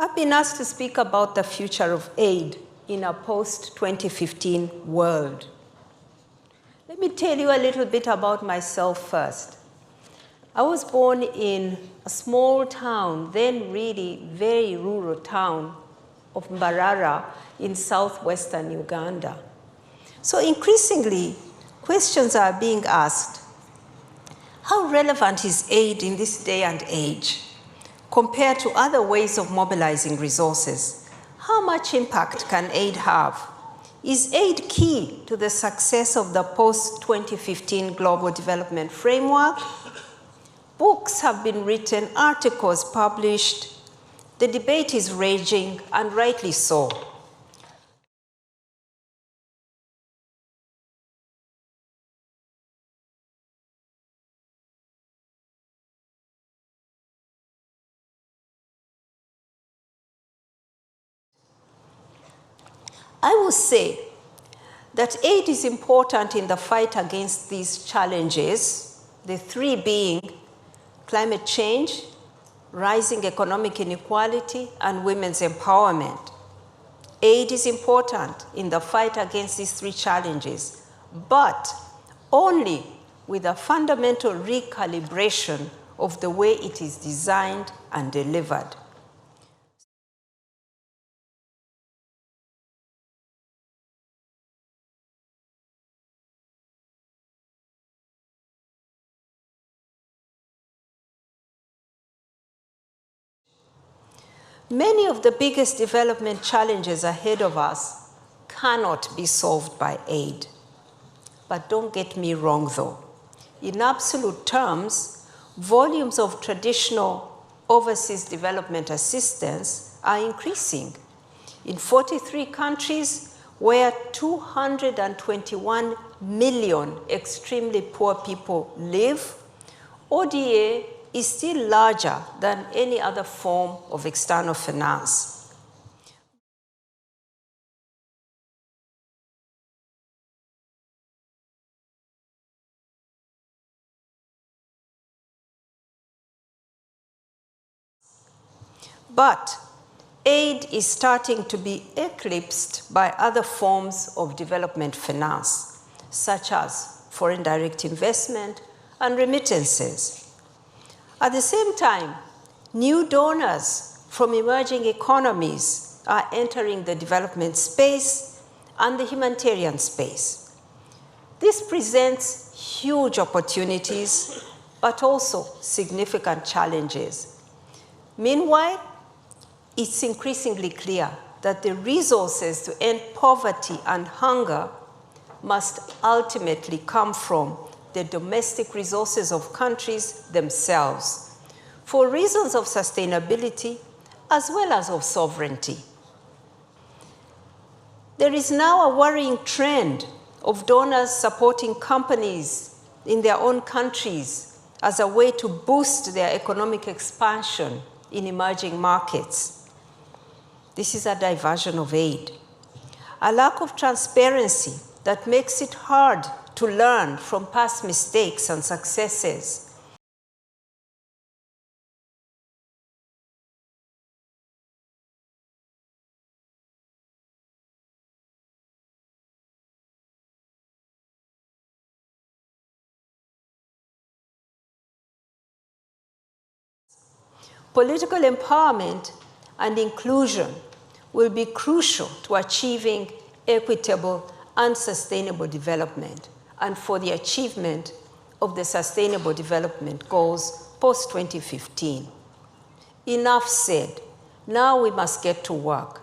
I've been asked to speak about the future of aid in a post-2015 world. Let me tell you a little bit about myself first. I was born in a small town, then really very rural town of Mbarara in southwestern Uganda. So increasingly, questions are being asked. How relevant is aid in this day and age compared to other ways of mobilizing resources? How much impact can aid have? Is aid key to the success of the post-2015 Global Development Framework? Books have been written, articles published. The debate is raging, and rightly so. I will say that aid is important in the fight against these challenges, the three being climate change, rising economic inequality, and women's empowerment. Aid is important in the fight against these three challenges, but only with a fundamental recalibration of the way it is designed and delivered. Many of the biggest development challenges ahead of us cannot be solved by aid. But don't get me wrong though. In absolute terms, volumes of traditional overseas development assistance are increasing. In 43 countries where 221 million extremely poor people live, ODA is still larger than any other form of external finance. But aid is starting to be eclipsed by other forms of development finance, such as foreign direct investment and remittances. At the same time, new donors from emerging economies are entering the development space and the humanitarian space. This presents huge opportunities, but also significant challenges. Meanwhile, it's increasingly clear that the resources to end poverty and hunger must ultimately come from the domestic resources of countries themselves, for reasons of sustainability as well as of sovereignty. There is now a worrying trend of donors supporting companies in their own countries as a way to boost their economic expansion in emerging markets. This is a diversion of aid. A lack of transparency that makes it hard to learn from past mistakes and successes. Political empowerment and inclusion will be crucial to achieving equitable and sustainable development and for the achievement of the Sustainable Development Goals post-2015. Enough said. Now we must get to work.